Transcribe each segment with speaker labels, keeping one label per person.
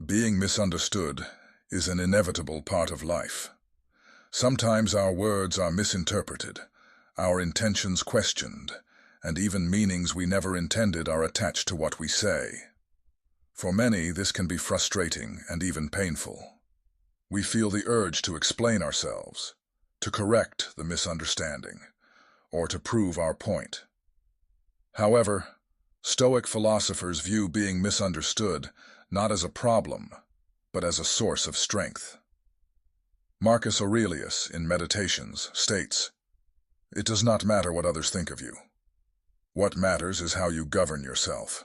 Speaker 1: Being misunderstood is an inevitable part of life. Sometimes our words are misinterpreted, our intentions questioned, and even meanings we never intended are attached to what we say. For many, this can be frustrating and even painful. We feel the urge to explain ourselves, to correct the misunderstanding, or to prove our point. However, Stoic philosophers view being misunderstood not as a problem, but as a source of strength. Marcus Aurelius, in Meditations, states, "It does not matter what others think of you. What matters is how you govern yourself."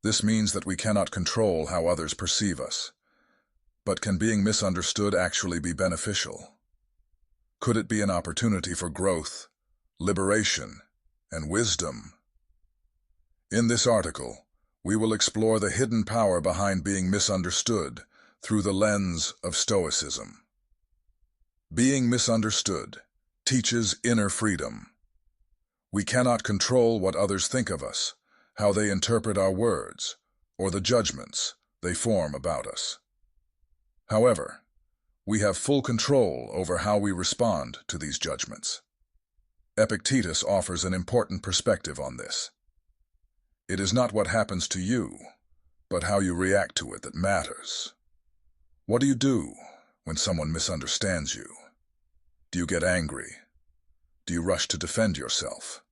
Speaker 1: This means that we cannot control how others perceive us. But can being misunderstood actually be beneficial? Could it be an opportunity for growth, liberation, and wisdom? In this article, we will explore the hidden power behind being misunderstood through the lens of Stoicism. Being misunderstood teaches inner freedom. We cannot control what others think of us, how they interpret our words, or the judgments they form about us. However, we have full control over how we respond to these judgments. Epictetus offers an important perspective on this. It is not what happens to you, but how you react to it that matters. What do you do when someone misunderstands you? Do you get angry? Do you rush to defend yourself?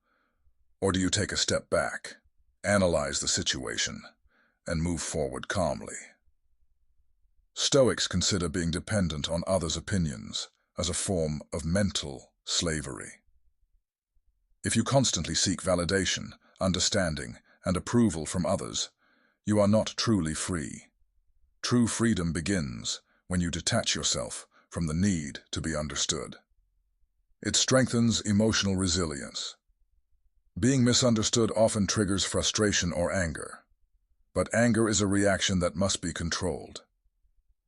Speaker 1: Or do you take a step back, analyze the situation, and move forward calmly? Stoics consider being dependent on others' opinions as a form of mental slavery. If you constantly seek validation, understanding, and approval from others, you are not truly free. True freedom begins when you detach yourself from the need to be understood. It strengthens emotional resilience. Being misunderstood often triggers frustration or anger, but anger is a reaction that must be controlled.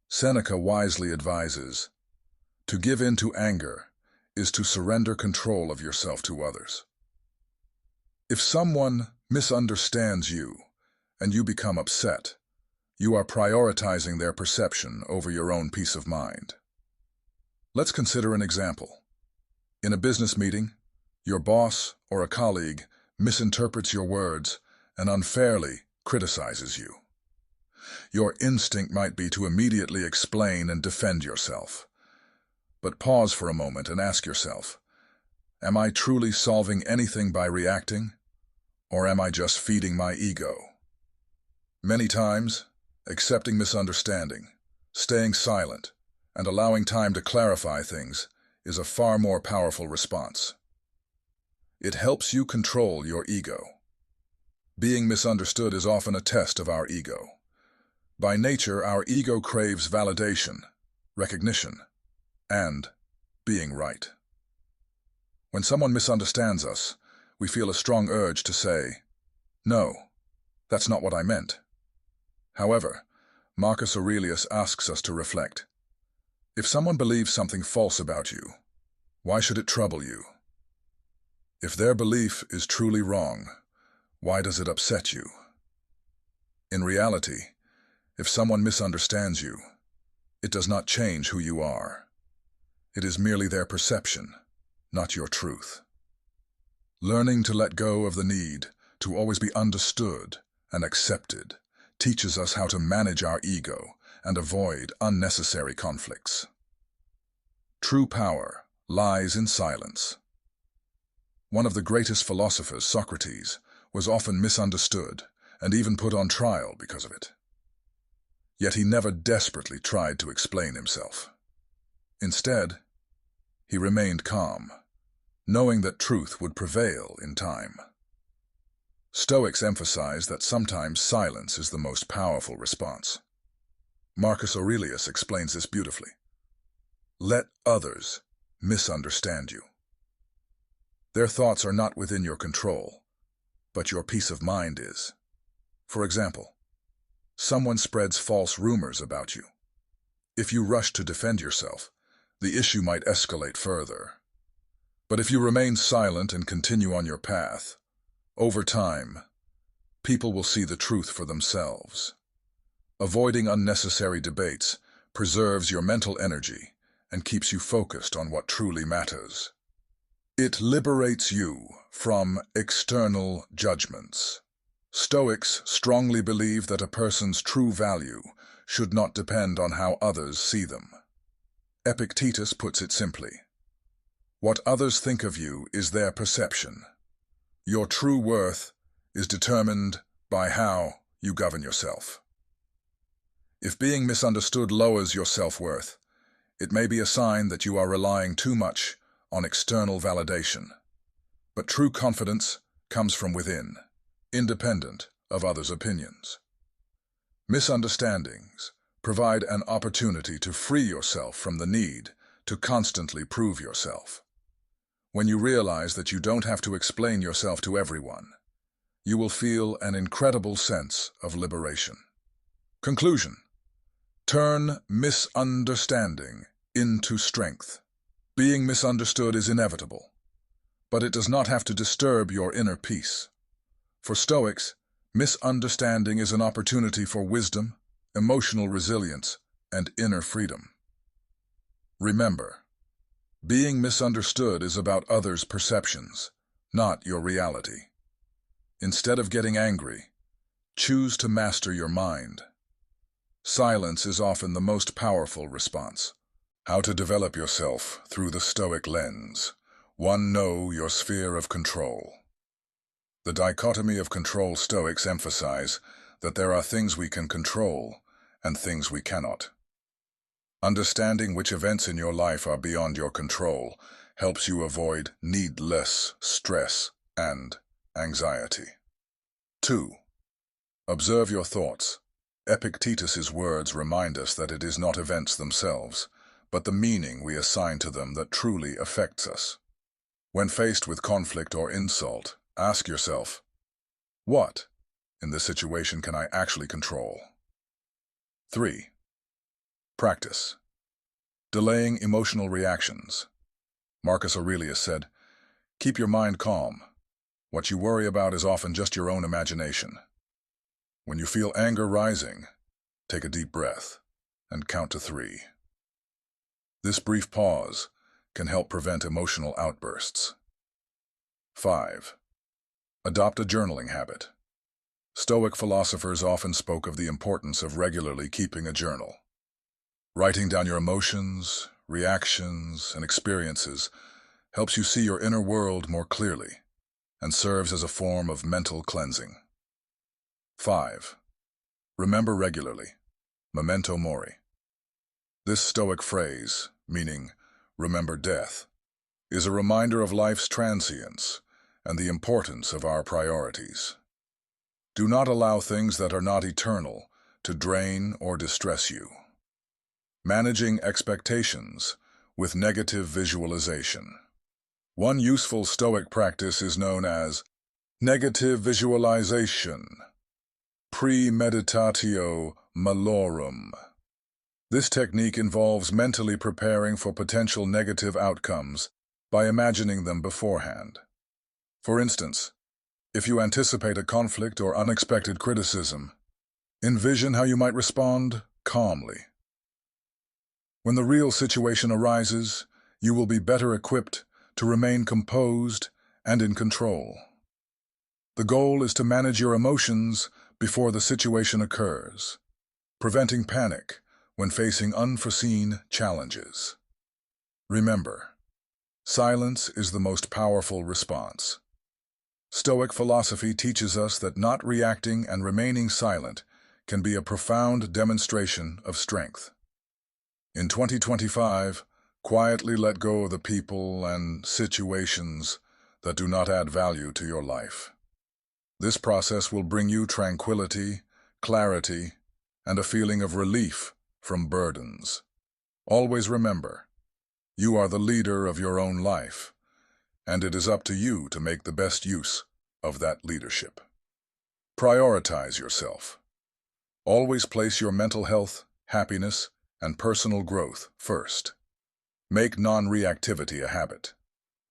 Speaker 1: Seneca wisely advises, "To give in to anger is to surrender control of yourself to others." If someone misunderstands you and you become upset, you are prioritizing their perception over your own peace of mind. Let's consider an example. In a business meeting, your boss or a colleague misinterprets your words and unfairly criticizes you. Your instinct might be to immediately explain and defend yourself. But pause for a moment and ask yourself, am I truly solving anything by reacting, or am I just feeding my ego? Many times, accepting misunderstanding, staying silent, and allowing time to clarify things is a far more powerful response. It helps you control your ego. Being misunderstood is often a test of our ego. By nature, our ego craves validation, recognition, and being right. When someone misunderstands us, we feel a strong urge to say, "No, that's not what I meant." However, Marcus Aurelius asks us to reflect. If someone believes something false about you, why should it trouble you? If their belief is truly wrong, why does it upset you? In reality, if someone misunderstands you, it does not change who you are. It is merely their perception, not your truth. Learning to let go of the need to always be understood and accepted teaches us how to manage our ego and avoid unnecessary conflicts. True power lies in silence. One of the greatest philosophers, Socrates, was often misunderstood and even put on trial because of it. Yet he never desperately tried to explain himself. Instead, he remained calm, knowing that truth would prevail in time. Stoics emphasize that sometimes silence is the most powerful response. Marcus Aurelius explains this beautifully. Let others misunderstand you. Their thoughts are not within your control, but your peace of mind is. For example, someone spreads false rumors about you. If you rush to defend yourself, the issue might escalate further. But if you remain silent and continue on your path, over time, people will see the truth for themselves. Avoiding unnecessary debates preserves your mental energy and keeps you focused on what truly matters. It liberates you from external judgments. Stoics strongly believe that a person's true value should not depend on how others see them. Epictetus puts it simply: what others think of you is their perception. Your true worth is determined by how you govern yourself. If being misunderstood lowers your self-worth, it may be a sign that you are relying too much on external validation. But true confidence comes from within, independent of others' opinions. Misunderstandings provide an opportunity to free yourself from the need to constantly prove yourself. When you realize that you don't have to explain yourself to everyone, you will feel an incredible sense of liberation. Conclusion: turn misunderstanding into strength. Being misunderstood is inevitable, but it does not have to disturb your inner peace. For Stoics, misunderstanding is an opportunity for wisdom, emotional resilience, and inner freedom. Remember, being misunderstood is about others' perceptions, not your reality. Instead of getting angry, choose to master your mind. Silence is often the most powerful response. How to develop yourself through the Stoic lens. 1. Know your sphere of control. The dichotomy of control Stoics emphasize that there are things we can control and things we cannot. Understanding which events in your life are beyond your control helps you avoid needless stress and anxiety. 2. Observe your thoughts. Epictetus's words remind us that it is not events themselves, but the meaning we assign to them that truly affects us. When faced with conflict or insult, ask yourself, what in this situation can I actually control? 3. Practice. Delaying emotional reactions. Marcus Aurelius said, "Keep your mind calm. What you worry about is often just your own imagination." When you feel anger rising, take a deep breath and count to 3. This brief pause can help prevent emotional outbursts. 5. Adopt a journaling habit. Stoic philosophers often spoke of the importance of regularly keeping a journal. Writing down your emotions, reactions, and experiences helps you see your inner world more clearly and serves as a form of mental cleansing. 5. Remember regularly. Memento mori. This Stoic phrase, meaning remember death, is a reminder of life's transience and the importance of our priorities. Do not allow things that are not eternal to drain or distress you. Managing expectations with negative visualization. One useful Stoic practice is known as negative visualization, premeditatio malorum. This technique involves mentally preparing for potential negative outcomes by imagining them beforehand. For instance, if you anticipate a conflict or unexpected criticism, envision how you might respond calmly. When the real situation arises, you will be better equipped to remain composed and in control. The goal is to manage your emotions before the situation occurs, preventing panic when facing unforeseen challenges. Remember, silence is the most powerful response. Stoic philosophy teaches us that not reacting and remaining silent can be a profound demonstration of strength. In 2025, quietly let go of the people and situations that do not add value to your life. This process will bring you tranquility, clarity, and a feeling of relief from burdens. Always remember, you are the leader of your own life, and it is up to you to make the best use of that leadership. Prioritize yourself. Always place your mental health, happiness, and personal growth first. Make non-reactivity a habit.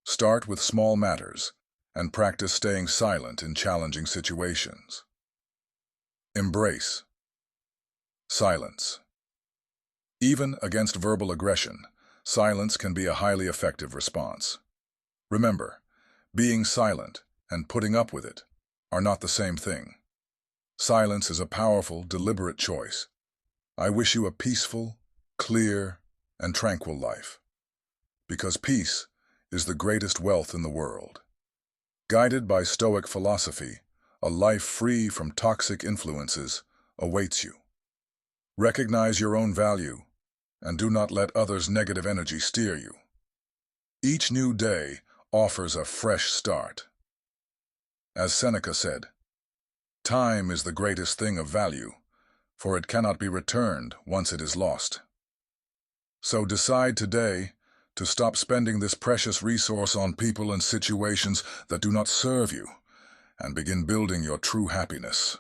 Speaker 1: Start with small matters and practice staying silent in challenging situations. Embrace. Silence. Even against verbal aggression, silence can be a highly effective response. Remember, being silent and putting up with it are not the same thing. Silence is a powerful, deliberate choice. I wish you a peaceful, clear, and tranquil life, because peace is the greatest wealth in the world. Guided by Stoic philosophy, a life free from toxic influences awaits you. Recognize your own value, and do not let others' negative energy steer you. Each new day offers a fresh start. As Seneca said, time is the greatest thing of value, for it cannot be returned once it is lost. So decide today to stop spending this precious resource on people and situations that do not serve you, and begin building your true happiness.